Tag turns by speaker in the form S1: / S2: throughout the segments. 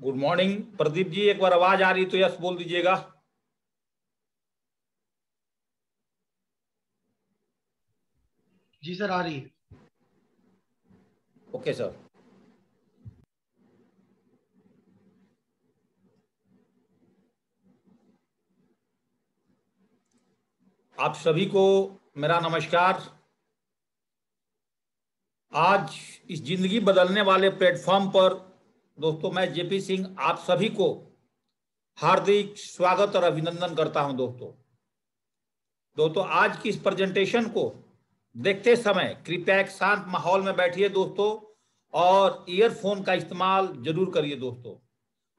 S1: Good morning Pradeep ji, एक बार आवाज आ रही तो यस बोल दीजिएगा।
S2: जी सर, आ रही है।
S1: Okay sir. आप सभी को मेरा नमस्कार। आज इस जिंदगी बदलने वाले प्लेटफॉर्म पर दोस्तों मैं जेपी सिंह आप सभी को हार्दिक स्वागत और अभिनंदन करता हूं। दोस्तों आज की इस प्रेजेंटेशन को देखते समय कृपया एक शांत माहौल में बैठिए दोस्तों, और ईयरफोन का इस्तेमाल जरूर करिए दोस्तों।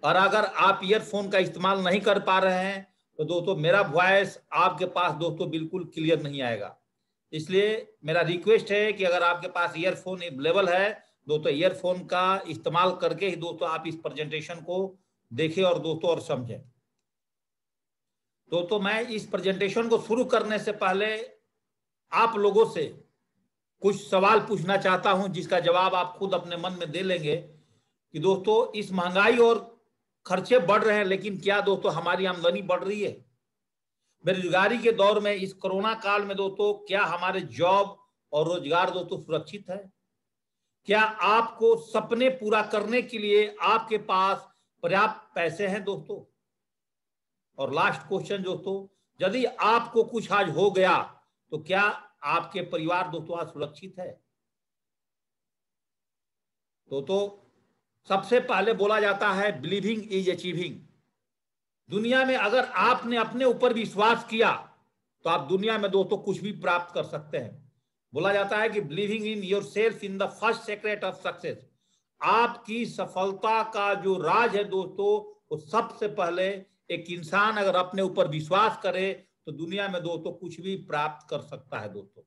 S1: और अगर आप ईयरफोन का इस्तेमाल नहीं कर पा रहे हैं तो दोस्तों मेरा वॉइस आपके पास दोस्तों बिल्कुल क्लियर नहीं आएगा। इसलिए मेरा रिक्वेस्ट है कि अगर आपके पास ईयरफोन अवेलेबल है दोस्तों, ईयरफोन का इस्तेमाल करके ही दोस्तों आप इस प्रेजेंटेशन को देखें और दोस्तों और समझें। दोस्तों मैं इस प्रेजेंटेशन को शुरू करने से पहले आप लोगों से कुछ सवाल पूछना चाहता हूं, जिसका जवाब आप खुद अपने मन में दे लेंगे कि दोस्तों इस महंगाई और खर्चे बढ़ रहे हैं, लेकिन क्या दोस्तों हमारी आमदनी बढ़ रही है? बेरोजगारी के दौर में इस कोरोना काल में दोस्तों क्या हमारे जॉब और रोजगार दोस्तों सुरक्षित है? क्या आपको सपने पूरा करने के लिए आपके पास पर्याप्त पैसे हैं दोस्तों? और लास्ट क्वेश्चन दोस्तों, यदि आपको कुछ आज हो गया तो क्या आपके परिवार दोस्तों आज सुरक्षित है? दोस्तों सबसे पहले बोला जाता है बिलीविंग इज अचीविंग। दुनिया में अगर आपने अपने ऊपर विश्वास किया तो आप दुनिया में दोस्तों कुछ भी प्राप्त कर सकते हैं। बोला जाता है कि believing in your self in the first secret of success. आपकी सफलता का जो राज है दोस्तों, वो सबसे पहले एक इंसान अगर अपने ऊपर विश्वास करे तो दुनिया में दोस्तों कुछ भी प्राप्त कर सकता है दोस्तों।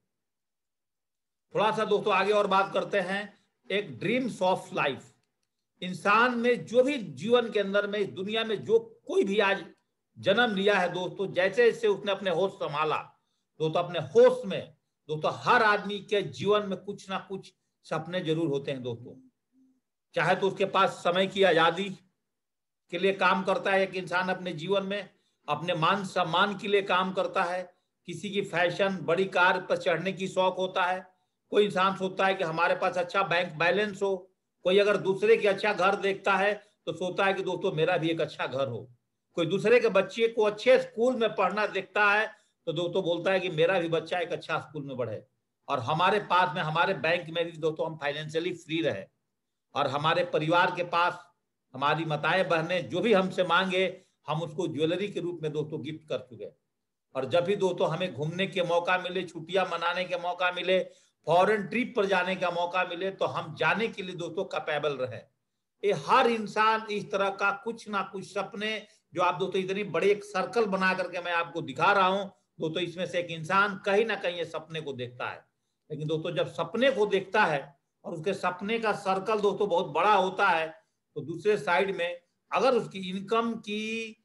S1: थोड़ा सा दोस्तों आगे और बात करते हैं। एक ड्रीम्स ऑफ लाइफ, इंसान में जो भी जीवन के अंदर में इस दुनिया में जो कोई भी आज जन्म लिया है दोस्तों, जैसे जैसे उसने अपने होश संभाला दोस्तों, अपने होश में दोस्तों हर आदमी के जीवन में कुछ ना कुछ सपने जरूर होते हैं दोस्तों। चाहे तो उसके पास समय की आजादी के लिए काम करता है एक इंसान अपने जीवन में, अपने मान सम्मान के लिए काम करता है, किसी की फैशन बड़ी कार पर चढ़ने की शौक होता है, कोई इंसान सोचता है कि हमारे पास अच्छा बैंक बैलेंस हो, कोई अगर दूसरे के अच्छा घर देखता है तो सोचता है कि दोस्तों मेरा भी एक अच्छा घर हो, कोई दूसरे के बच्चे को अच्छे स्कूल में पढ़ना देखता है तो दोस्तों बोलता है कि मेरा भी बच्चा एक अच्छा स्कूल में पढ़े, और हमारे पास में हमारे बैंक में भी दोस्तों हम फाइनेंशियली फ्री रहे, और हमारे परिवार के पास हमारी माताएं बहनें जो भी हमसे मांगे हम उसको ज्वेलरी के रूप में दोस्तों गिफ्ट कर चुके। और जब भी दोस्तों हमें घूमने के मौका मिले, छुट्टियां मनाने के मौका मिले, फॉरेन ट्रिप पर जाने का मौका मिले तो हम जाने के लिए दोस्तों कैपेबल रहे। ये हर इंसान इस तरह का कुछ ना कुछ सपने, जो आप दोस्तों इतनी बड़ी एक सर्कल बना करके मैं आपको दिखा रहा हूं दोस्तों, इसमें से एक इंसान कहीं ना कहीं ये सपने को देखता है। लेकिन दोस्तों जब सपने को देखता है और उसके सपने का सर्कल दोस्तों बहुत बड़ा होता है तो दूसरे साइड में अगर उसकी इनकम की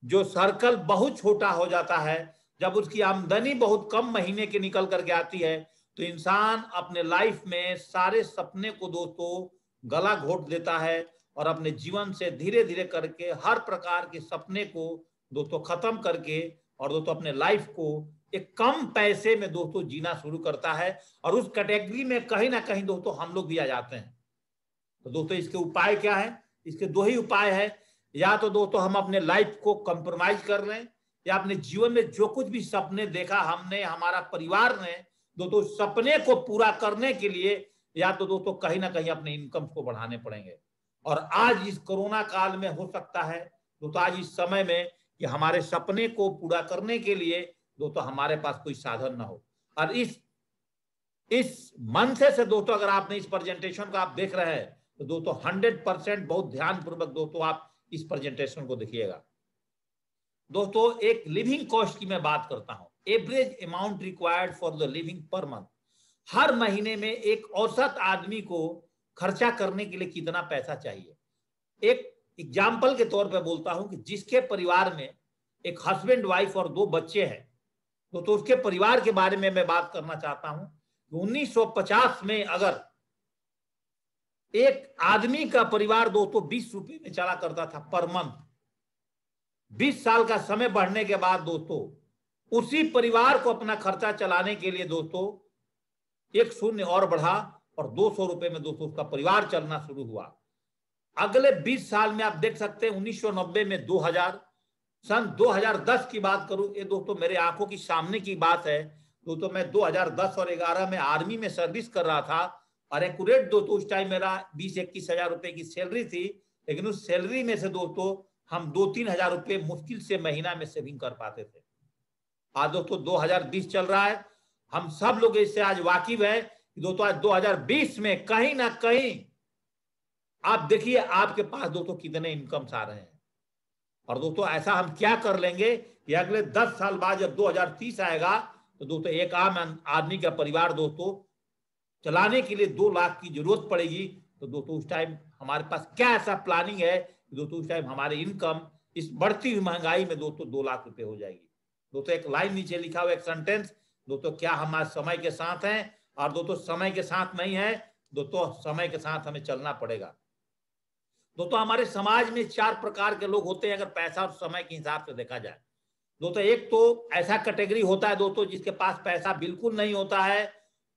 S1: जो सर्कल बहुत छोटा हो जाता है, जब उसकी आमदनी बहुत कम महीने की निकल करके आती है तो इंसान अपने लाइफ में सारे सपने को दोस्तों गला घोट देता है और अपने जीवन से धीरे धीरे करके हर प्रकार के सपने को दोस्तों खत्म करके और दोस्तों अपने लाइफ को एक कम पैसे में दोस्तों जीना शुरू करता है। और उस कैटेगरी में कहीं ना कहीं दोस्तों हम लोग भी आ जाते हैं। तो दोस्तों इसके उपाय क्या है? इसके दो ही उपाय है, या तो दोस्तों हम अपने लाइफ को कंप्रोमाइज कर लें, या अपने जीवन में जो कुछ भी सपने देखा हमने, हमारा परिवार ने दोस्तों, सपने को पूरा करने के लिए या तो दोस्तों कहीं ना कहीं अपने इनकम को बढ़ाने पड़ेंगे। और आज इस कोरोना काल में हो सकता है दोस्तों, आज इस समय में कि हमारे सपने को पूरा करने के लिए दोस्तों हमारे पास कोई साधन ना हो। और इस मन से दोस्तों अगर आपने इस प्रेजेंटेशन को आप देख रहे हैं तो दोस्तों 100% बहुत ध्यान पूर्वक दोस्तों आप इस प्रेजेंटेशन को देखिएगा। दोस्तों एक लिविंग कॉस्ट की मैं बात करता हूं, average amount required for the living per month. हर महीने में एक औसत आदमी को खर्चा करने के लिए कितना पैसा चाहिए? एक एग्जाम्पल के तौर पर बोलता हूं कि जिसके परिवार में एक हस्बैंड वाइफ और 2 बच्चे हैं तो उसके परिवार के बारे में मैं बात करना चाहता हूं। 1950 में अगर एक आदमी का परिवार दोस्तों 20 रुपए में चला करता था पर मंथ। 20 साल का समय बढ़ने के बाद दोस्तों उसी परिवार को अपना खर्चा चलाने के लिए दोस्तों एक शून्य और बढ़ा और 200 रुपए में दोस्तों उसका परिवार चलना शुरू हुआ। अगले 20 साल में आप देख सकते हैं 1990 में 2000, सन 2010 की बात करूं, ये दोस्तों मेरे आंखों की सामने की बात है दोस्तों। मैं 2010 और 11 में आर्मी में सर्विस कर रहा था और एक्यूरेट दोस्तों उस टाइम मेरा 20-21 हजार रुपए की सैलरी थी, लेकिन उस सैलरी में से दोस्तों हम 2-3 हजार रुपए मुश्किल से महीना में सेविंग कर पाते थे। आज दोस्तों 2020 चल रहा है, हम सब लोग इससे आज वाकिफ है कि दोस्तों आज 2020 में कहीं ना कहीं आप देखिए आपके पास दोस्तों कितने इनकम्स आ रहे हैं। और दोस्तों ऐसा हम क्या कर लेंगे कि अगले 10 साल बाद जब 2030 आएगा तो दोस्तों एक आम आदमी का परिवार दोस्तों चलाने के लिए 2 लाख की जरूरत पड़ेगी। तो दोस्तों उस टाइम हमारे पास क्या ऐसा प्लानिंग है कि दोस्तों उस टाइम हमारी इनकम इस बढ़ती हुई महंगाई में दोस्तों 2 लाख रुपए हो जाएगी। दोस्तों एक लाइन नीचे लिखा हुआ एक सेंटेंस, दोस्तों क्या हम आज समय के साथ हैं? और दोस्तों समय के साथ नहीं है दोस्तों, समय के साथ हमें चलना पड़ेगा। दोस्तों हमारे समाज में 4 प्रकार के लोग होते हैं अगर पैसा और समय के हिसाब से देखा जाए। दोस्तों एक तो ऐसा कैटेगरी होता है दोस्तों जिसके पास पैसा बिल्कुल नहीं होता है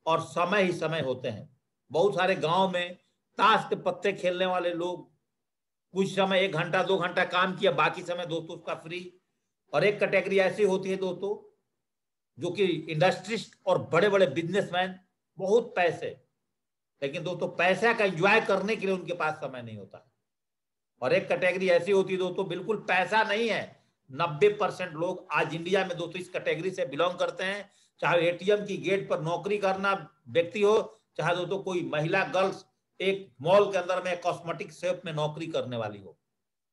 S1: और समय ही समय होते हैं। बहुत सारे गांव में ताश के पत्ते खेलने वाले लोग, कुछ समय 1 घंटा 2 घंटा काम किया, बाकी समय दोस्तों उसका फ्री। और एक कैटेगरी ऐसी होती है दोस्तों जो कि इंडस्ट्रिस्ट और बड़े बड़े बिजनेसमैन, बहुत पैसे, लेकिन दोस्तों पैसा का एंजॉय करने के लिए उनके पास समय नहीं होता। और एक कैटेगरी ऐसी होती है दोस्तों बिल्कुल पैसा नहीं है। 90% लोग आज इंडिया में दोस्तों इस कैटेगरी से बिलोंग करते हैं, चाहे एटीएम की गेट पर नौकरी करना व्यक्ति हो, चाहे दोस्तों कोई महिला गर्ल्स एक मॉल के अंदर में कॉस्मेटिक शॉप में नौकरी करने वाली हो।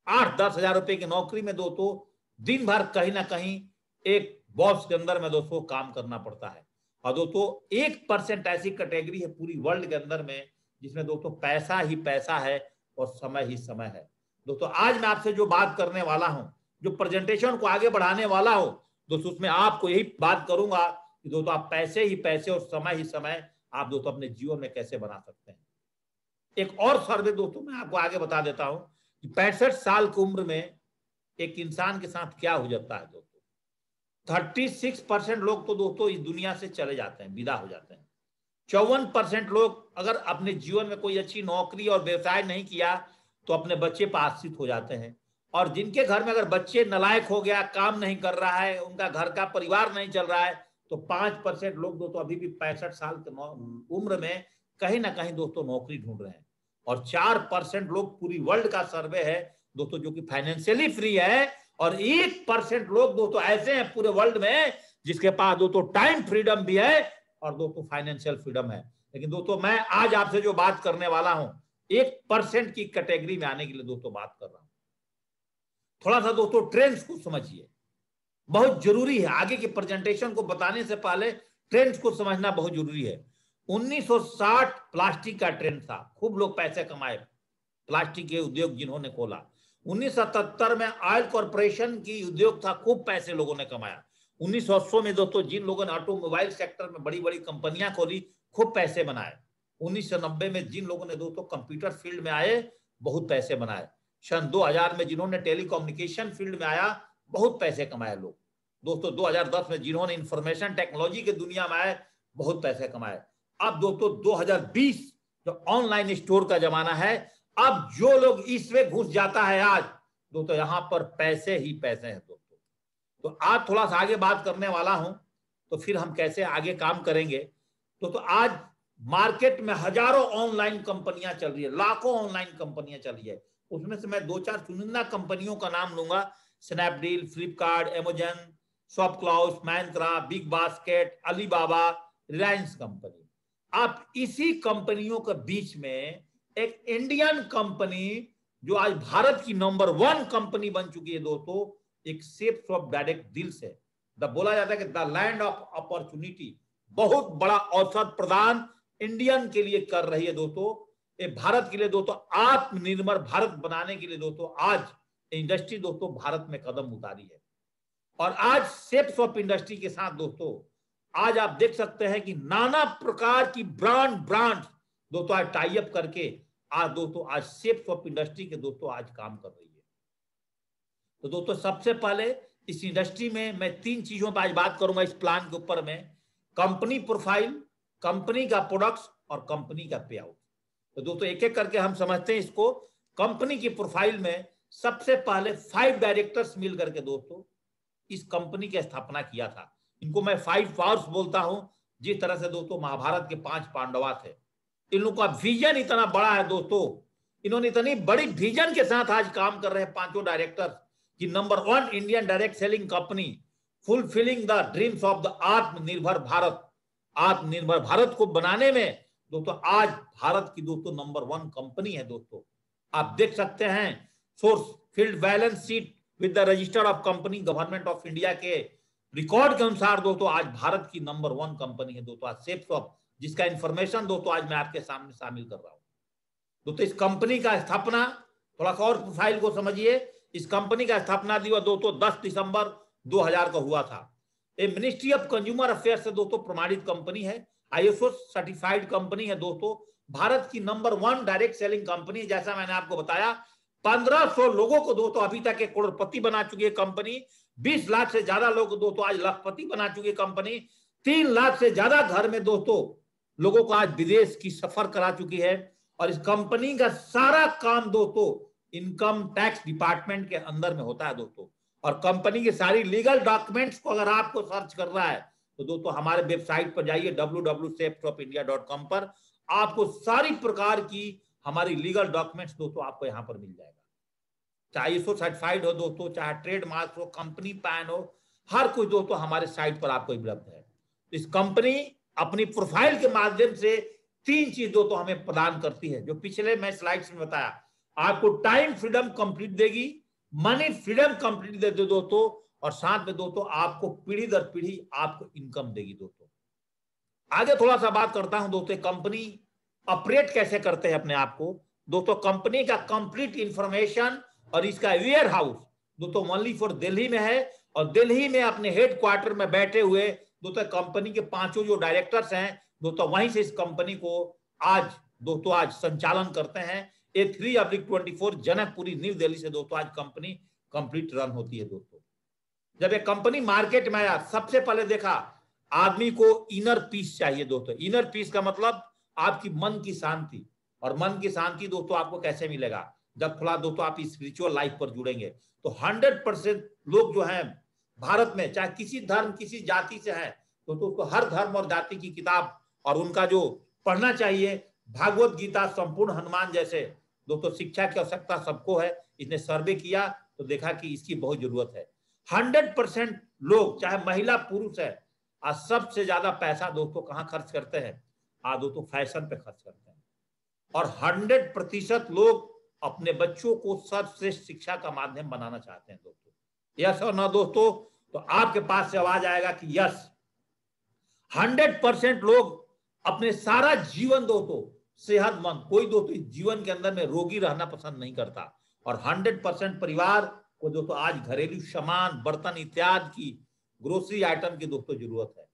S1: 8-10 हजार रुपए की नौकरी में दोस्तों दिन भर कहीं ना कहीं एक बॉक्स के अंदर में दोस्तों काम करना पड़ता है। और दोस्तों 1% ऐसी कैटेगरी है पूरी वर्ल्ड के अंदर में जिसमें दोस्तों पैसा ही पैसा है और समय ही समय है। दोस्तों आज मैं आपसे जो बात करने वाला हूं, जो प्रेजेंटेशन को आगे बढ़ाने वाला हूं दोस्तों, उसमें आपको यही बात करूंगा कि दोस्तों आप पैसे ही पैसे और समय ही समय आप दोस्तों अपने जीवन में कैसे बना सकते हैं। एक और सर्वे दोस्तों मैं आपको आगे बता देता हूं कि 65 साल की उम्र में एक इंसान के साथ क्या हो जाता है दोस्तों। 36% लोग तो दोस्तों इस दुनिया से चले जाते हैं, विदा हो जाते हैं। 54% लोग अगर अपने जीवन में कोई अच्छी नौकरी और व्यवसाय नहीं किया तो अपने बच्चे पर आश्रित हो जाते हैं। और जिनके घर में अगर बच्चे नालायक हो गया, काम नहीं कर रहा है, उनका घर का परिवार नहीं चल रहा है, तो 5% लोग दोस्तों अभी भी 65 साल की उम्र में कहीं ना कहीं दोस्तों नौकरी ढूंढ रहे हैं। और 4% लोग पूरी वर्ल्ड का सर्वे है दोस्तों जो कि फाइनेंशियली फ्री है। और 1% लोग दोस्तों ऐसे हैं पूरे वर्ल्ड में जिसके पास दोस्तों टाइम फ्रीडम भी है और दोस्तों फाइनेंशियल फ्रीडम है। लेकिन दोस्तों मैं आज आपसे जो बात करने वाला हूं 1% की कैटेगरी में आने के लिए दोस्तों बात कर रहा हूं। थोड़ा सा दोस्तों ट्रेंड्स को समझिए, बहुत जरूरी है। आगे की प्रेजेंटेशन को बताने से पहले ट्रेंड्स को समझना बहुत जरूरी है। 1960 प्लास्टिक का ट्रेंड था, खूब लोग पैसे कमाए, प्लास्टिक के उद्योग जिन्होंने खोला। 1977 में ऑयल कॉर्पोरेशन की उद्योग था, खूब पैसे लोगों ने कमाया। 1980 में दोस्तों जिन लोगों ने ऑटोमोबाइल सेक्टर में बड़ी बड़ी कंपनियां खोली, खूब पैसे बनाए। 1990 में जिन लोगों ने दोस्तों कंप्यूटर फील्ड में आए, बहुत पैसे बनाए। सन 2000 में जिन्होंने टेलीकम्युनिकेशन फील्ड में आया, बहुत पैसे कमाए लोग। दोस्तों 2010 में जिन्होंने इंफॉर्मेशन टेक्नोलॉजी के दुनिया में आए, बहुत पैसे कमाए। अब दोस्तों 2020 जो ऑनलाइन स्टोर का जमाना है, अब जो लोग इसमें घुस जाता है आज दोस्तों यहां पर पैसे ही पैसे हैं दोस्तों। तो आज थोड़ा सा आगे बात करने वाला हूं, तो फिर हम कैसे आगे काम करेंगे। तो आज मार्केट में हजारों ऑनलाइन कंपनियां चल रही है, लाखों ऑनलाइन कंपनियां चल रही है। उसमें से मैं 2-4 चुनिंदा कंपनियों का नाम लूंगा, Snapdeal, Flipkart, Amazon, ShopClues, Myntra, Big Basket, Alibaba, Reliance company. आप इसी कंपनियों के बीच में एक इंडियन कंपनी जो आज भारत की नंबर 1 कंपनी बन चुकी है दोस्तों, एक शिप्स ऑफ डायरेक्ट डील्स है। बोला जाता है कि द लैंड ऑफ अपॉर्चुनिटी, बहुत बड़ा अवसर प्रदान इंडियन के लिए कर रही है दोस्तों। ये भारत के लिए दोस्तों आत्मनिर्भर भारत बनाने के लिए दोस्तों आज इंडस्ट्री दोस्तों भारत में कदम उतारी है। और आज शिप्स ऑफ इंडस्ट्री के साथ दोस्तों आज आप देख सकते हैं कि नाना प्रकार की ब्रांड दोस्तों आज टाई अप करके आज दोस्तों आज शेप्स ऑफ इंडस्ट्री के दोस्तों आज काम कर रही है। तो दोस्तों सबसे पहले इस इंडस्ट्री में मैं 3 चीजों पर आज बात करूंगा इस प्लान के ऊपर में, कंपनी प्रोफाइल, कंपनी का प्रोडक्ट्स और कंपनी का पे आउट। तो दोस्तों एक एक करके हम समझते हैं इसको। कंपनी की प्रोफाइल में सबसे पहले 5 डायरेक्टर्स मिल करके दोस्तों इस कंपनी की स्थापना किया था। इनको मैं 5 पावर्स बोलता हूं, जिस तरह से दोस्तों महाभारत के 5 पांडवा थे। इन लोगों का विजन इतना बड़ा है दोस्तों, इन्होंने इतनी बड़ी विजन के साथ आज काम कर रहे हैं 5 डायरेक्टर्स कि number 1 Indian direct selling company, fulfilling the dreams of the आत्मनिर्भर भारत। आत्मनिर्भर भारत को बनाने में दोस्तों आज भारत की दोस्तों नंबर 1 कंपनी है दोस्तों। आप देख सकते हैं source field balance sheet with the register of company government of India के रिकॉर्ड के अनुसार दोस्तों आज भारत की नंबर 1 कंपनी है दोस्तों आज शेप्स ऑफ, जिसका इंफॉर्मेशन दोस्तों आज मैं आपके सामने शामिल कर रहा हूं। दोस्तों इस कंपनी का स्थापना, थोड़ा सा और प्रोफाइल को समझिए। इस कंपनी का स्थापना दिवस दोस्तों 10 दिसंबर 2000 को हुआ था। ये मिनिस्ट्री ऑफ कंज्यूमर अफेयर से दोस्तों प्रमाणित कंपनी है, आईएसओ सर्टिफाइड कंपनी है दोस्तों। भारत की नंबर 1 डायरेक्ट सेलिंग कंपनी, जैसा मैंने आपको बताया 1500 लोगों को दोस्तों अभी तक एक करोड़पति बना चुकी है कंपनी। 20 लाख से ज्यादा लोग दोस्तों आज लाखपति बना चुकी है कंपनी। 3 लाख से ज्यादा घर में दोस्तों लोगों को आज विदेश की सफर करा चुकी है। और इस कंपनी का सारा काम दोस्तों इनकम टैक्स डिपार्टमेंट के अंदर में होता है दोस्तों। और कंपनी की सारी लीगल डॉक्यूमेंट्स को अगर आपको सर्च करना है तो दोस्तों हमारे वेबसाइट पर जाइए www.shapesofIndia.com पर, आपको सारी प्रकार की हमारी लीगल डॉक्यूमेंट्स दोस्तों आपको यहां पर मिल जाएगा। चाहे ISO सर्टिफाइड हो दोस्तों, चाहे ट्रेडमार्क हो, कंपनी पैन हो, हर कुछ दोस्तों हमारे साइट पर आपको उपलब्ध है। इस कंपनी अपनी प्रोफाइल के माध्यम से 3 चीज दोस्तों हमें प्रदान करती है, जो पिछले मैं स्लाइड्स में बताया। आपको टाइम फ्रीडम कंप्लीट देगी, मनी फ्रीडम कंप्लीट दे दो दोस्तों, और साथ में दोस्तों आपको पीढ़ी दर पीढ़ी आपको इनकम देगी दोस्तों। आगे थोड़ा सा बात करता हूं दोस्तों कंपनी ऑपरेट कैसे करते हैं अपने आप को। दोस्तों कंपनी का कंप्लीट इंफॉर्मेशन और इसका वेयर हाउस दोस्तों ओनली फॉर दिल्ली में है। और दिल्ली में अपने हेड क्वार्टर में बैठे हुए दोस्तों कंपनी के 5 जो डायरेक्टर्स हैं दोस्तों वहीं से इस कंपनी को आज दोस्तों आज संचालन करते हैं। ये 3/24 जनकपुरी न्यू दिल्ली से दोस्तों आज कंपनी कंप्लीट रन होती है दोस्तों। जब एक कंपनी मार्केट में आया, सबसे पहले देखा आदमी को इनर पीस चाहिए दोस्तों। इनर पीस का मतलब आपकी मन की शांति। और मन की शांति दोस्तों आपको कैसे मिलेगा, जब थोड़ा दोस्तों आप स्पिरिचुअल लाइफ पर जुड़ेंगे। तो 100% लोग जो हैं भारत में, चाहे किसी धर्म किसी जाति से है तो उसको हर धर्म और जाति की किताब और उनका जो पढ़ना चाहिए। भागवत गीता, संपूर्ण हनुमान जैसे दोस्तों शिक्षा की आवश्यकता सबको है। इसने सर्वे किया तो देखा कि इसकी बहुत जरूरत है। 100% लोग, चाहे महिला पुरुष है, आज सबसे ज्यादा पैसा दोस्तों कहां खर्च करते हैं, आज दोस्तों फैशन पे खर्च करते हैं। और 100% लोग अपने बच्चों को सर्वश्रेष्ठ शिक्षा का माध्यम बनाना चाहते हैं दोस्तों। यस और ना दोस्तों? तो आपके पास से आवाज आएगा कि यस। 100% लोग अपने सारा जीवन दोस्तों सेहतमंद, कोई दोस्तों जीवन के अंदर में रोगी रहना पसंद नहीं करता। और 100% परिवार को दोस्तों आज घरेलू सामान, बर्तन इत्यादि की ग्रोसरी आइटम की दोस्तों जरूरत है।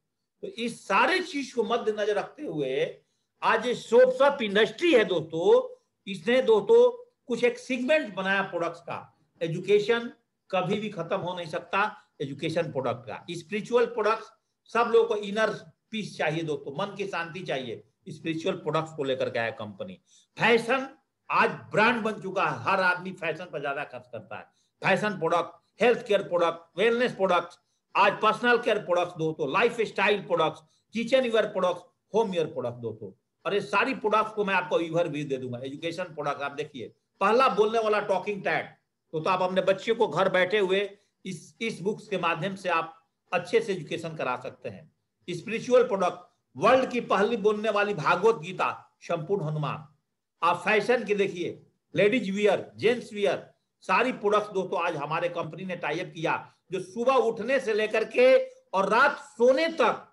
S1: तो इस सारे चीज को मद्देनजर रखते हुए आज ये सोप्स ऑफ इंडस्ट्री है दोस्तों, इसने दोस्तों कुछ एक सेगमेंट बनाया प्रोडक्ट्स का। एजुकेशन कभी भी खत्म हो नहीं सकता, एजुकेशन प्रोडक्ट का। स्पिरिचुअल प्रोडक्ट्स, सब लोगों को इनर पीस चाहिए दोस्तों, मन की शांति चाहिए, स्पिरिचुअल प्रोडक्ट्स को लेकर के आया कंपनी। फैशन आज ब्रांड बन चुका है, हर आदमी फैशन पर ज्यादा खर्च करता है। Fashion product, health care product, wellness products, आज पर्सनल केयर प्रोडक्ट्स दोस्तों, lifestyle products, kitchenware products, home ware product दोस्तों। और ये सारी प्रोडक्ट्स को मैं आपको ईवर भी दे दूंगा। एजुकेशन प्रोडक्ट आप देखिए, पहला बोलने वाला टॉकिंग टैग तो आप अपने बच्चे को घर बैठे हुए इस बुक्स के माध्यम से आप अच्छे से एजुकेशन करा सकते हैं। स्पिरिचुअल प्रोडक्ट, वर्ल्ड की पहली बोलने वाली भागवत गीता, संपूर्ण हनुमान। आप फैशन की देखिए, लेडीज वियर, जेंट्स वियर, सारी प्रोडक्ट्स दोस्तों आज हमारे कंपनी ने टाई अप किया, जो सुबह उठने से लेकर के और रात सोने तक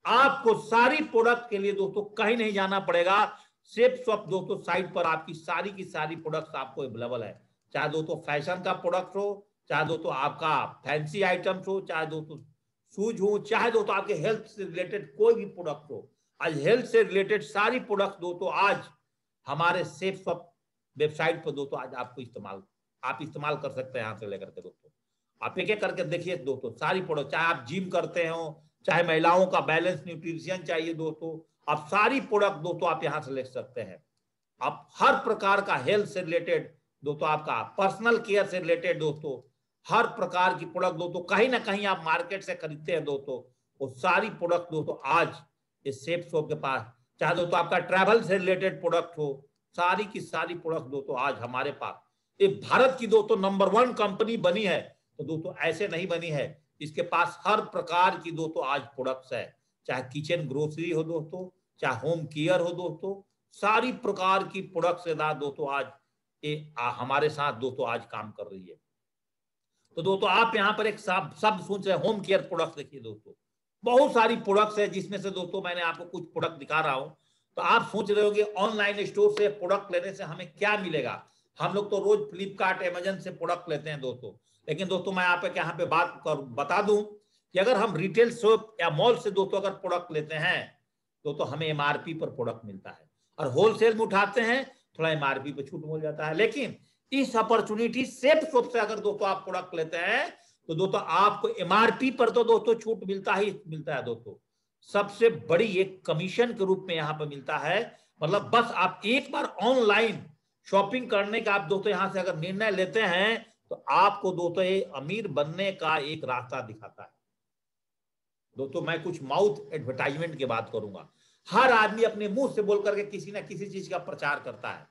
S1: आपको सारी प्रोडक्ट के लिए दोस्तों कहीं नहीं जाना पड़ेगा। शेप्स ऑफ दोस्तों साइट पर आपकी सारी की सारी प्रोडक्ट्स आपको अवेलेबल है। चाहे दोस्तों फैशन का प्रोडक्ट हो, चाहे दोस्तों आपका फैंसी आइटम्स हो, चाहे दोस्तों शूज हो, चाहे दोस्तों आपके हेल्थ से रिलेटेड कोई भी प्रोडक्ट हो। आज हेल्थ से रिलेटेड सारी प्रोडक्ट्स दोस्तों आज हमारे सेफ शॉप वेबसाइट पर दोस्तों आज आपको आप इस्तेमाल कर सकते हैं। यहाँ से लेकर के दोस्तों आप एक एक करके देखिए दोस्तों, सारी प्रोडक्ट, चाहे आप जिम करते हो, चाहे महिलाओं का बैलेंस न्यूट्रिशन चाहिए दोस्तों, आप सारी प्रोडक्ट दोस्तों आप यहाँ से ले सकते हैं। आप हर प्रकार का हेल्थ से रिलेटेड दोस्तों, आपका पर्सनल केयर से रिलेटेड दोस्तों, हर प्रकार की प्रोडक्ट दोस्तों कहीं ना कहीं आप मार्केट से खरीदते हैं दोस्तों, वो सारी प्रोडक्ट दोस्तों आज इस सेफ शॉप के पास, चाहे दोस्तों आपका ट्रैवल से रिलेटेड प्रोडक्ट हो, सारी की सारी प्रोडक्ट दोस्तों आज हमारे पास। ये भारत की दोस्तों नंबर 1 कंपनी बनी है, तो दोस्तों ऐसे नहीं बनी है, इसके पास हर प्रकार की दोस्तों आज प्रोडक्ट्स है, चाहे किचन ग्रोसरी हो दोस्तों, चाहे होम केयर हो दोस्तों, सारी प्रकार की प्रोडक्ट्स के साथ दोस्तों आज ये हमारे साथ दोस्तों आज काम कर रही है। तो दोस्तों आप यहाँ पर एक शब्द सोच रहे हैं, होम केयर प्रोडक्ट्स। देखिए दोस्तों बहुत सारी प्रोडक्ट्स है, जिसमें से दोस्तों मैंने आपको कुछ प्रोडक्ट दिखा रहा हूं। तो आप सोच रहे होंगे ऑनलाइन स्टोर से प्रोडक्ट लेने से हमें क्या मिलेगा। हम लोग तो रोज फ्लिपकार्ट अमेजन से प्रोडक्ट लेते हैं दोस्तों, लेकिन दोस्तों मैं आप यहाँ पे बता दूं कि अगर हम रिटेल शॉप या मॉल से दोस्तों अगर प्रोडक्ट लेते हैं तो हमें एमआरपी पर प्रोडक्ट मिलता है, और होलसेल में उठाते हैं थोड़ा एमआरपी पर छूट मिल जाता है। लेकिन इस अपॉर्चुनिटी सेफ शॉप से अगर दोस्तों आप प्रोडक्ट लेते हैं तो दोस्तों आपको एमआरपी पर तो दोस्तों छूट मिलता ही मिलता है दोस्तों, सबसे बड़ी एक कमीशन के रूप में यहां पर मिलता है। मतलब बस आप एक बार ऑनलाइन शॉपिंग करने का आप दोस्तों यहां से अगर निर्णय लेते हैं तो आपको दोस्तों ये अमीर बनने का एक रास्ता दिखाता है। दोस्तों मैं कुछ माउथ एडवर्टाइजमेंट की बात करूंगा। हर आदमी अपने मुंह से बोल करके किसी ना किसी चीज का प्रचार करता है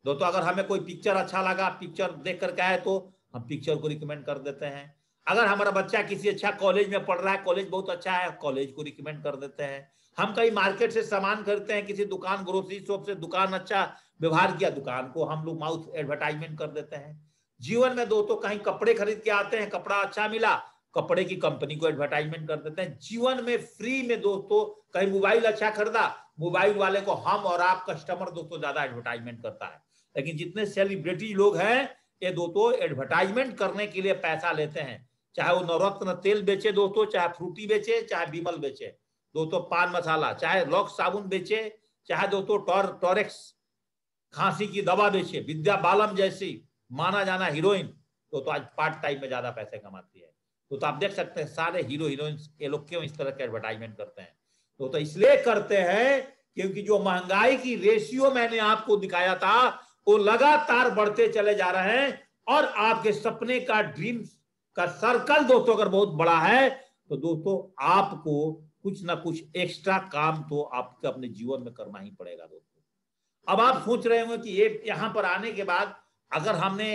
S1: दोस्तों। अगर हमें कोई पिक्चर अच्छा लगा, पिक्चर देख करके आए तो हम पिक्चर को रिकमेंड कर देते हैं। अगर हमारा बच्चा किसी अच्छा कॉलेज में पढ़ रहा है, कॉलेज बहुत अच्छा है, कॉलेज को रिकमेंड कर देते हैं। हम कहीं मार्केट से सामान खरीदते हैं, किसी दुकान ग्रोसरी शॉप से, दुकान अच्छा व्यवहार किया, दुकान को हम लोग माउथ एडवर्टाइजमेंट कर देते हैं। जीवन में दोस्तों कहीं कपड़े खरीद के आते हैं, कपड़ा अच्छा मिला, कपड़े की कंपनी को एडवर्टाइजमेंट कर देते हैं। जीवन में फ्री में दोस्तों कहीं मोबाइल अच्छा खरीदा, मोबाइल वाले को हम और आप कस्टमर दोस्तों ज्यादा एडवर्टाइजमेंट करता है। लेकिन जितने सेलिब्रिटी लोग हैं ये दोस्तों एडवर्टाइजमेंट करने के लिए पैसा लेते हैं, चाहे वो नवरत्न तेल बेचे दोस्तों, चाहे फ्रूटी बेचे, चाहे विमल बेचे दोस्तों, पान मसाला, चाहे लॉक्स साबुन बेचे, चाहे दोस्तों टॉरेक्स खांसी की दवा बेचे, विद्या बालम जैसी माना जाना हीरोइन तो आज पार्ट टाइम में ज्यादा पैसे कमाती है। तो आप देख सकते हैं सारे हीरो हीरोइन ये लोग क्यों इस तरह के एडवर्टाइजमेंट करते हैं। तो इसलिए करते हैं क्योंकि जो महंगाई की रेशियो मैंने आपको दिखाया था वो लगातार बढ़ते चले जा रहे हैं, और आपके सपने का ड्रीम्स का सर्कल दोस्तों अगर बहुत बड़ा है तो दोस्तों आपको कुछ ना कुछ एक्स्ट्रा काम तो आपको अपने जीवन में करना ही पड़ेगा दोस्तों। अब आप सोच रहे होंगे कि ये यहां पर आने के बाद अगर हमने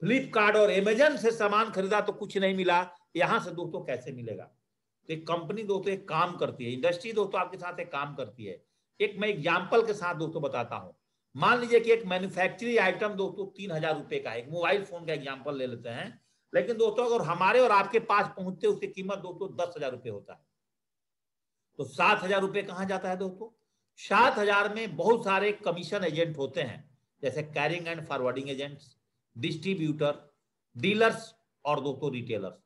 S1: फ्लिपकार्ट और अमेजन से सामान खरीदा तो कुछ नहीं मिला, यहां से दोस्तों कैसे मिलेगा। तो एक कंपनी दोस्तों एक काम करती है, इंडस्ट्री दोस्तों आपके साथ एक काम करती है। एक मैं एग्जाम्पल के साथ दोस्तों बताता हूं। मान लीजिए कि एक मैन्युफैक्चरिंग आइटम दोस्तों 3000 रुपए का, एक मोबाइल फोन का एग्जाम्पल ले लेते हैं, लेकिन दोस्तों अगर हमारे और आपके पास पहुंचते उसकी कीमत दोस्तों 10,000 रुपए होता है, तो 7,000 रुपए कहां जाता है दोस्तों। 7,000 में बहुत सारे कमीशन एजेंट होते हैं, जैसे carrying and forwarding agents, distributor, dealers और दोस्तों रिटेलर्स।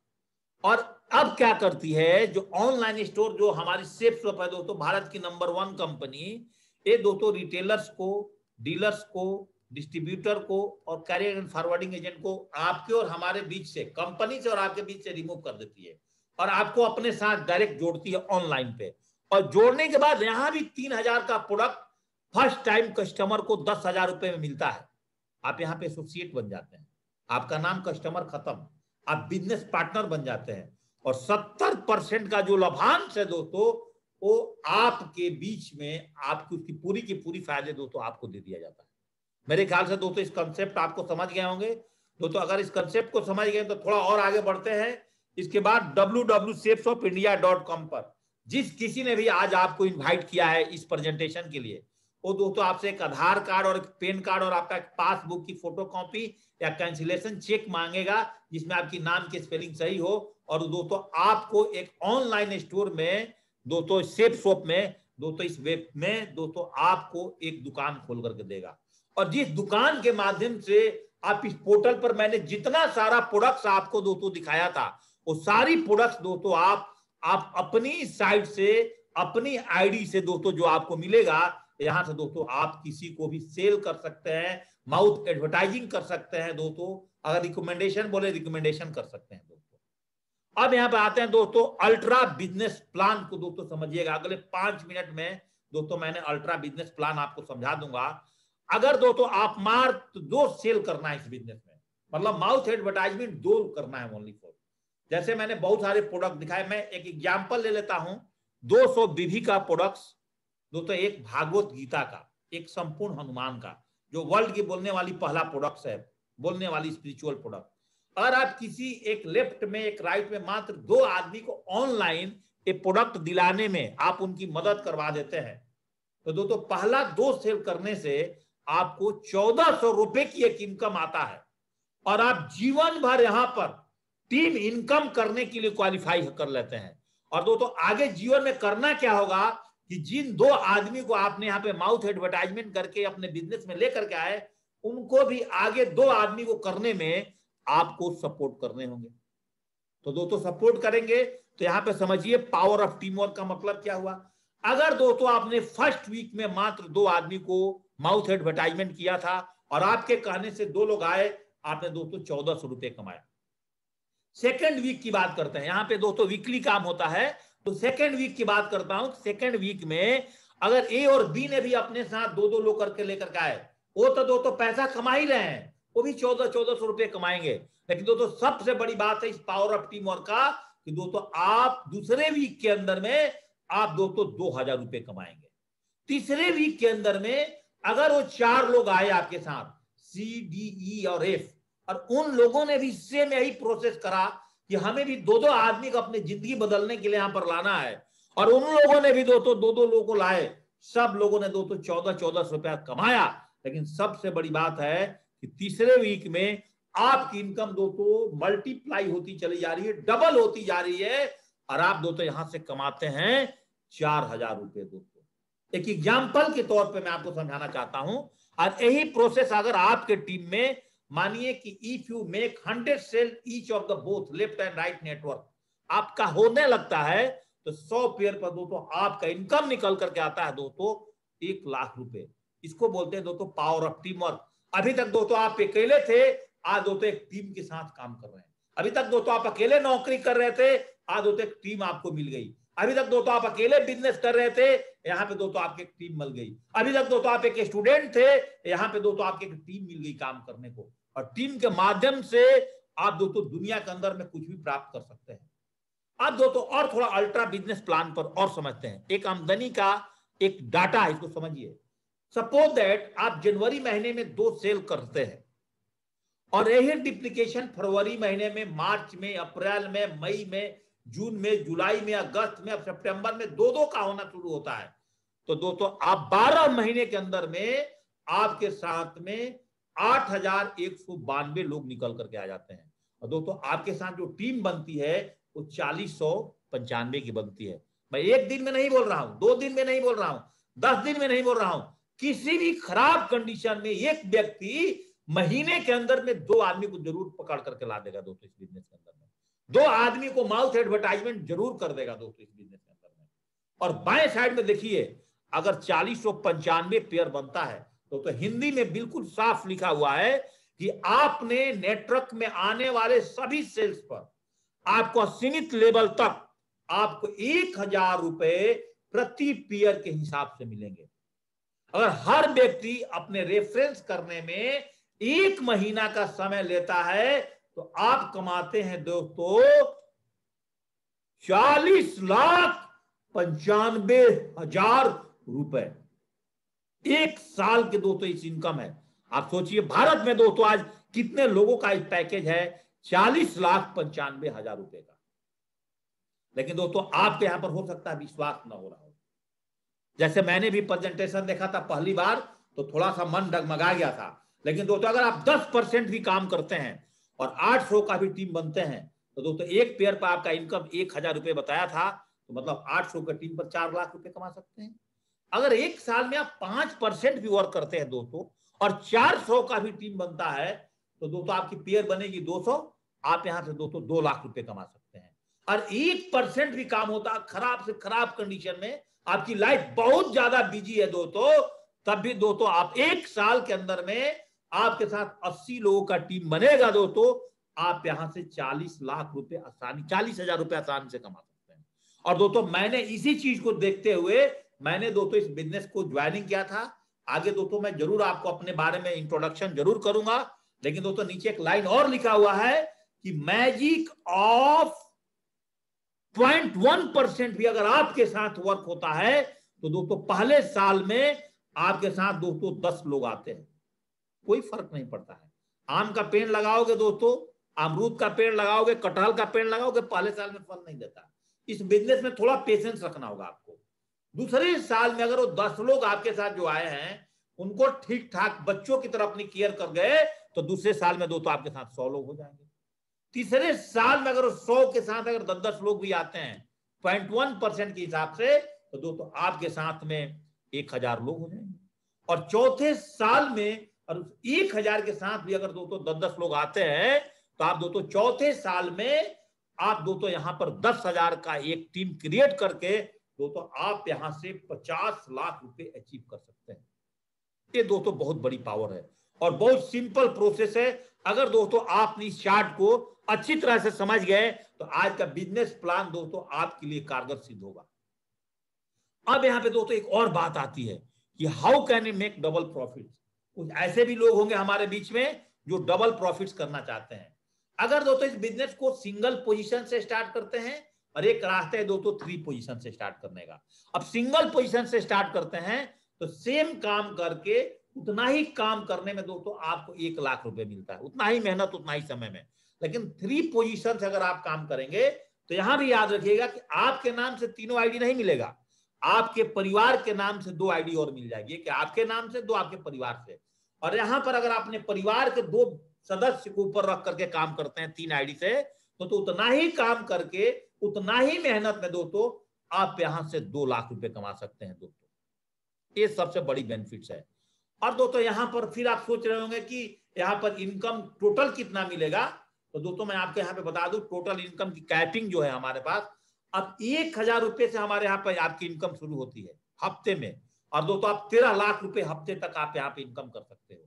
S1: और अब क्या करती है जो ऑनलाइन स्टोर जो हमारी सेफ शॉप है दोस्तों, भारत की नंबर 1 कंपनी, ये दोस्तों रिटेलर्स को, डीलर्स को, डिस्ट्रीब्यूटर को और कैरियर एंड फॉरवर्डिंग एजेंट को आपके और हमारे बीच से, कंपनी से और आपके बीच से रिमूव कर देती है और आपको अपने साथ डायरेक्ट जोड़ती है ऑनलाइन पे। और जोड़ने के बाद यहां भी 3,000 का प्रोडक्ट फर्स्ट टाइम कस्टमर को 10,000 रुपए में मिलता है। आप यहाँ पे एसोसिएट बन जाते हैं, आपका नाम कस्टमर खत्म, आप बिजनेस पार्टनर बन जाते हैं, और 70% का जो लाभांश है दोस्तों वो आपके बीच में आपकी उसकी पूरी की पूरी फायदे दोस्तों आपको दे दिया जाता है। मेरे ख्याल से दोस्तों इस कंसेप्ट आपको समझ गए होंगे दोस्तों। अगर इस कंसेप्ट को समझ गए तो थोड़ा और आगे बढ़ते हैं। इसके बाद www.safeshopindia.com पर जिस किसी ने भी आज आपको इन्वाइट किया है इस प्रेजेंटेशन के लिए, वो दोस्तों आपसे एक आधार कार्ड और एक पैन कार्ड और आपका पासबुक की फोटोकॉपी या कैंसिलेशन चेक मांगेगा, जिसमें आपकी नाम की स्पेलिंग सही हो, और दोस्तों आपको एक ऑनलाइन स्टोर में दोस्तों सेफ शॉप में दोस्तों इस वेब में दोस्तों आपको एक दुकान खोल करके देगा। और जिस दुकान के माध्यम से आप इस पोर्टल पर मैंने जितना सारा प्रोडक्ट्स आपको दोस्तों दिखाया था, वो सारी प्रोडक्ट्स दोस्तों आप अपनी साइट से, अपनी आईडी से दोस्तों जो आपको मिलेगा, यहां से दोस्तों आप किसी को भी सेल कर सकते हैं, माउथ एडवर्टाइजिंग कर सकते हैं दोस्तों, अगर रिकमेंडेशन बोले रिकमेंडेशन कर सकते हैं दोस्तों। अब यहाँ पे आते हैं दोस्तों अल्ट्रा बिजनेस प्लान को दोस्तों समझिएगा। अगले 5 मिनट में दोस्तों मैंने अल्ट्रा बिजनेस प्लान आपको समझा दूंगा। अगर दोस्तों आप मात्र 2 सेल करना है इस बिजनेस में, मतलब माउथ एडवर्टाइजमेंट 2 करना है ओनली फॉर। जैसे मैंने बहुत सारे प्रोडक्ट दिखाए, मैं एक एग्जांपल ले लेता हूं। 200 विधि का प्रोडक्ट्स दोस्तों, एक भागवत गीता का, एक संपूर्ण हनुमान का, जो वर्ल्ड की बोलने वाली पहला प्रोडक्ट है, बोलने वाली स्पिरिचुअल प्रोडक्ट। अगर आप किसी एक लेफ्ट में एक राइट में मात्र 2 आदमी को ऑनलाइन ये प्रोडक्ट दिलाने में आप उनकी मदद करवा देते हैं, तो दोस्तों पहला 2 सेल करने से आपको 1400 रुपए की एक इनकम आता है, और आप जीवन भर यहां पर टीम इनकम करने के लिए क्वालिफाई कर लेते हैं। और दोस्तों आगे जीवन में करना क्या होगा कि जिन 2 आदमी को आपने यहाँ पे माउथ एडवर्टाइजमेंट करके अपने बिजनेस में लेकर के आए, उनको भी आगे 2 आदमी को करने में आपको सपोर्ट करने होंगे। तो दोस्तों सपोर्ट करेंगे तो यहाँ पे समझिए पावर ऑफ टीम वर्क का मतलब क्या हुआ। अगर दोस्तों आपने फर्स्ट वीक में मात्र 2 आदमी को माउथ एडवर्टाइजमेंट किया था और आपके कहने से 2 लोग आए, आपने दोस्तों 1400 रुपए कमाए। सेकेंड वीक की बात करते हैं, यहाँ पे दोस्तों वीकली काम होता है, तो सेकेंड वीक की बात करता हूं। सेकेंड वीक में अगर ए और बी ने भी अपने साथ 2-2 लोग करके लेकर के आए, वो तो दोस्तों पैसा कमा ही रहे हैं, वो भी 1400 रुपए कमाएंगे। लेकिन दोस्तों सबसे बड़ी बात है इस पावर ऑफ टीम वर्क का कि दोस्तों आप दूसरे वीक के अंदर में आप दोस्तों 2000 रुपए कमाएंगे। तीसरे वीक के अंदर में अगर वो 4 लोग आए आपके साथ, सी डी ई और एफ, और उन लोगों ने भी सेम यही प्रोसेस करा कि हमें भी 2-2 आदमी को अपनी जिंदगी बदलने के लिए यहां पर लाना है, और उन लोगों ने भी दोस्तों 2-2 लोगों को लाए, सब लोगों ने दोस्तों 1400 रुपया कमाया। लेकिन सबसे बड़ी बात है कि तीसरे वीक में आपकी इनकम दोस्तों मल्टीप्लाई होती चली जा रही है, डबल होती जा रही है, और आप दोस्तों यहां से कमाते हैं 4000 रुपए दोस्तों। एक एग्जाम्पल के तौर पर मैं आपको समझाना चाहता हूं, और यही प्रोसेस अगर आपके टीम में, मानिए कि if you make 100 sale each of the both left and right network आपका होने लगता है, तो 100 पेयर पर दोस्तों आपका इनकम निकल करके आता है दोस्तों 1 लाख रुपए। इसको बोलते हैं दोस्तों पावर ऑफ टीम वर्क। अभी तक दोस्तों आप अकेले थे, आज दोस्तों एक टीम के साथ काम कर रहे हैं। अभी तक दोस्तों आप अकेले नौकरी कर रहे थे, आज दोस्तों एक टीम आपको मिल गई। अभी तक दोस्तों आप अकेले बिजनेस कर रहे थे, यहाँ पे दोस्तों आपकी एक टीम मिल गई। अभी तक दोस्तों आप एक स्टूडेंट थे, यहाँ पे दोस्तों आपकी एक टीम मिल गई काम करने को, और टीम के माध्यम से आप दोस्तों दुनिया के अंदर में कुछ भी प्राप्त कर सकते हैं। अब दोस्तों और थोड़ा अल्ट्रा बिजनेस प्लान पर और समझते हैं। एक आमदनी का एक डाटा है, इसको समझिए। सपोज दैट आप जनवरी महीने में 2 सेल करते हैं, और यही डिप्लीकेशन फरवरी महीने में, मार्च में, अप्रैल में, मई में, जून में, जुलाई में, अगस्त में, अब सितंबर में 2-2 का होना शुरू होता है। तो दोस्तों आप 12 महीने के अंदर में आपके साथ में 8192 लोग निकल करके आ जाते हैं, और दोस्तों आपके साथ जो टीम बनती है वो 4095 की बनती है। मैं 1 दिन में नहीं बोल रहा हूं, 2 दिन में नहीं बोल रहा हूं, 10 दिन में नहीं बोल रहा हूं, किसी भी खराब कंडीशन में एक व्यक्ति महीने के अंदर में 2 आदमी को जरूर पकड़ करके ला देगा दोस्तों इस बिजनेस के अंदर में। 2 आदमी को माउथ एडवर्टाइजमेंट जरूर कर देगा दोस्तों इस बिजनेस के अंदर में। और बाएं साइड में देखिए, अगर 4095 पेयर बनता है तो हिंदी में बिल्कुल साफ लिखा हुआ है कि आपने नेटवर्क में आने वाले सभी सेल्स पर आपको सीमित लेवल तक आपको 1000 रुपए प्रति पेयर के हिसाब से मिलेंगे। अगर हर व्यक्ति अपने रेफरेंस करने में 1 महीना का समय लेता है, तो आप कमाते हैं दोस्तों 40,95,000 रुपए। 1 साल के दोस्तों इस इनकम है। आप सोचिए भारत में दोस्तों आज कितने लोगों का इस पैकेज है, 40,95,000 रुपए का। लेकिन दोस्तों आपके यहां पर हो सकता है विश्वास ना हो रहा हो। जैसे मैंने भी प्रेजेंटेशन देखा था पहली बार, तो थोड़ा सा मन डगमगा गया था। लेकिन दोस्तों अगर आप 10% भी काम करते हैं और 800 का भी टीम बनते हैं, तो दोस्तों एक पेयर पर आपका इनकम 1000 रुपए बताया था, तो मतलब 800 का टीम पर 4 लाख रुपए कमा सकते हैं। अगर 1 साल में आप 5% भी वर्क करते हैं दोस्तों और 400 का भी टीम बनता है, तो दोस्तों आपकी पेयर बनेगी 200, आप यहां से दोस्तों 2 लाख रुपए कमा सकते हैं। और 1% भी काम होता है खराब से खराब कंडीशन में, आपकी लाइफ बहुत ज्यादा बिजी है दोस्तों, तब भी दोस्तों आप 1 साल के अंदर में आपके साथ 80 लोगों का टीम बनेगा दोस्तों, आप यहां से 40 लाख रुपए आसानी, 40,000 रुपए आसानी से कमा सकते हैं। और दोस्तों मैंने इसी चीज को देखते हुए मैंने दोस्तों इस बिजनेस को ज्वाइनिंग किया था। आगे दोस्तों मैं जरूर आपको अपने बारे में इंट्रोडक्शन जरूर करूंगा, लेकिन दोस्तों नीचे एक लाइन और लिखा हुआ है कि मैजिक ऑफ 0.1% भी अगर आपके साथ वर्क होता है तो दोस्तों पहले साल में आपके साथ दोस्तों 10 लोग आते हैं, कोई फर्क नहीं पड़ता है। आम का पेड़ लगाओगे दोस्तों, अमरूद का पेड़ लगाओगे, कटहल का पेड़ लगाओगे, पहले साल में फल नहीं देता। इस बिजनेस में थोड़ा पेशेंस रखना होगा आपको। दूसरे साल में अगर वो 10 लोग आपके साथ जो आए हैं उनको ठीक ठाक बच्चों की तरह अपनी केयर कर गए तो दूसरे साल में दोस्तों आपके साथ 100 लोग हो जाएंगे। तीसरे साल में अगर 100 के साथ अगर 10-10 लोग भी आते हैं 0.1% के हिसाब से तो दोस्तों आपके साथ में 1000 लोग हो जाएंगे। और चौथे साल में और 1000 के साथ भी अगर दोस्तों 10-10 लोग आते हैं तो आप दोस्तों चौथे साल में आप दोस्तों यहां पर 10,000 का एक टीम क्रिएट करके दोस्तों आप यहां से 50 लाख रुपए अचीव कर सकते हैं। ये दोस्तों बहुत बड़ी पावर है और बहुत सिंपल प्रोसेस है। अगर दोस्तों आप इस चार्ट को अच्छी तरह से समझ गए तो आज का बिजनेस प्लान दोस्तों आपके लिए कारगर सिद्ध होगा। अब यहां पे दोस्तों एक और बात आती है कि how can you make double profit. कुछ ऐसे भी लोग होंगे हमारे बीच में जो डबल प्रॉफिट्स करना चाहते हैं। अगर दोस्तों इस बिजनेस को सिंगल पोजीशन से स्टार्ट करते हैं और एक रास्ता है दोस्तों 3 पोजीशन से स्टार्ट करने का। अब सिंगल पोजीशन से स्टार्ट करते हैं तो सेम काम करके उतना ही काम करने में दोस्तों आपको 1 लाख रुपए मिलता है, उतना ही मेहनत उतना ही समय में। लेकिन 3 पोजीशन से अगर आप काम करेंगे तो यहां भी याद रखिएगा कि आपके नाम से 3 आईडी नहीं मिलेगा, आपके परिवार के नाम से 2 आईडी और मिल जाएगी, कि आपके नाम से 2 आपके परिवार से। और यहां पर अगर आपने परिवार के 2 सदस्य को ऊपर रख करके काम करते हैं 3 आईडी से तो उतना ही काम करके उतना ही मेहनत में दोस्तों आप यहां से 2 लाख रुपए कमा सकते हैं दोस्तों। ये सबसे बड़ी बेनिफिट्स है। और दोस्तों यहां पर फिर आप सोच रहे होंगे कि यहां पर इनकम टोटल कितना मिलेगा, तो दोस्तों मैं आपको यहां पे बता दूं टोटल इनकम की कैपिंग जो है हमारे पास अब 1000 रुपए से हमारे यहाँ पर आपकी इनकम शुरू होती है हफ्ते में। और दोस्तों आप 13 लाख रुपए हफ्ते तक आप यहाँ पे इनकम कर सकते हो।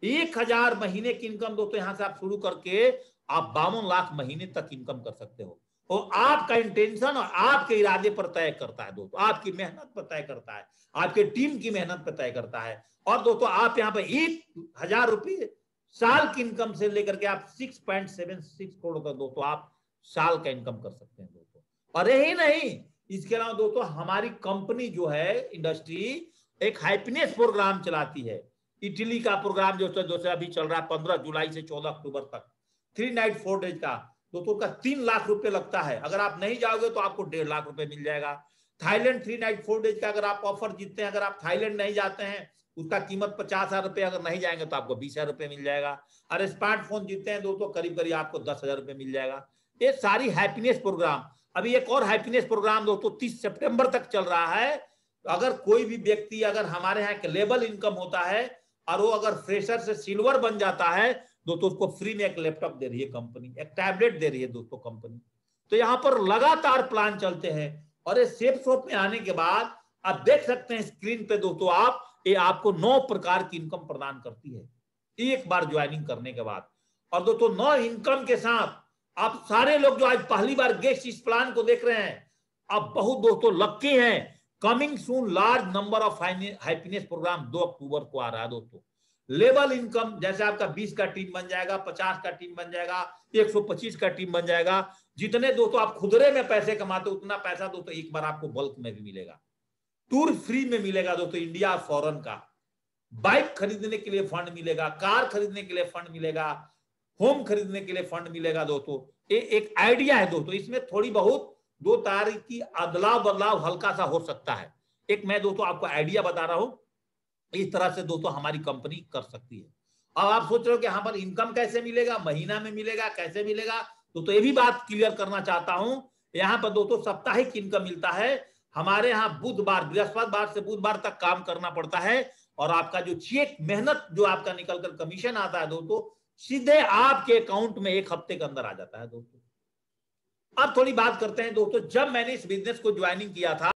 S1: 1000 महीने की इनकम दोस्तों यहाँ से आप शुरू करके आप 52 लाख महीने तक इनकम कर सकते हो। और आपका इंटेंशन और आपके इरादे पर तय करता है दोस्तों, आपकी मेहनत पर तय करता है, आपके टीम की मेहनत पर तय करता है। और दोस्तों आप यहाँ पे 1000 रुपये साल की इनकम से लेकर के आप 6.76 करोड़ तक दोस्तों आप साल का इनकम कर सकते हैं दोस्तों। और यही नहीं, इसके अलावा दोस्तों हमारी कंपनी जो है इंडस्ट्री एक हैप्पीनेस प्रोग्राम चलाती है। इटली का प्रोग्राम जो अभी चल रहा है 15 जुलाई से 14 अक्टूबर तक 3 नाइट 4 डेज का दोस्तों का 3 लाख रुपए लगता है। अगर आप नहीं जाओगे तो आपको 1.5 लाख रुपए मिल जाएगा। थाईलैंड 3 नाइट 4 डेज का अगर आप ऑफर जीतते हैं, अगर आप थाईलैंड नहीं जाते हैं उसका कीमत 50,000 रुपए, अगर नहीं जाएंगे तो आपको 20,000 रुपए मिल जाएगा। और स्मार्टफोन जीतते हैं दोस्तों करीब करीब आपको 10,000 रुपए मिल जाएगा। ये सारी हैप्पीनेस प्रोग्राम। अभी एक और हैप्पीनेस प्रोग्राम दोस्तों 30 सितंबर तक चल रहा है। तो अगर कोई भी व्यक्ति अगर हमारे यहाँ लेवल इनकम होता है और वो अगर फ्रेशर से सिल्वर बन जाता है दोस्तों उसको फ्री में एक लैपटॉप दे रही है कंपनी, एक टैबलेट दे रही है दोस्तों कंपनी। तो यहाँ पर लगातार प्लान चलते हैं। और ये सेफ शॉप में आने के बाद आप देख सकते हैं स्क्रीन पे दोस्तों आप ये आपको 9 प्रकार की इनकम प्रदान करती है एक बार ज्वाइनिंग करने के बाद। और दोस्तों 9 इनकम के साथ आप सारे लोग जो आज पहली बार गेस्ट इस प्लान को देख रहे हैं आप बहुत दोस्तों लक्की हैं। Coming soon large number of happiness programme 2 अक्टूबर को आ रहा है दोस्तों। लेवल इनकम जैसे आपका 20 का टीम बन जाएगा, 50 का टीम बन जाएगा, 125 का टीम बन जाएगा। जितने दोस्तों आप खुदरे में पैसे कमाते उतना पैसा दोस्तों एक बार आपको बल्क में भी मिलेगा। टूर फ्री में मिलेगा दोस्तों इंडिया और फॉरेन का। बाइक खरीदने के लिए फंड मिलेगा, कार खरीदने के लिए फंड मिलेगा, होम खरीदने के लिए फंड मिलेगा दोस्तों। ये एक आइडिया है दोस्तों, इसमें थोड़ी बहुत 2 तारीख की अदलाव बदलाव हल्का सा हो सकता है। एक मैं दोस्तों आपको आइडिया बता रहा हूं, इस तरह से दोस्तों हमारी कंपनी कर सकती है। अब आप सोच रहे हो कि यहाँ पर इनकम कैसे मिलेगा, महीना में मिलेगा, कैसे मिलेगा, तो ये भी बात क्लियर करना चाहता हूं। यहाँ पर दोस्तों साप्ताहिक इनकम मिलता है। हमारे यहाँ बुधवार, बृहस्पतिवार से बुधवार तक काम करना पड़ता है और आपका जो चेक मेहनत जो आपका निकल कर कमीशन आता है दोस्तों सीधे आपके अकाउंट में 1 हफ्ते के अंदर आ जाता है दोस्तों। अब थोड़ी बात करते हैं दोस्तों, जब मैंने इस बिजनेस को ज्वाइनिंग किया था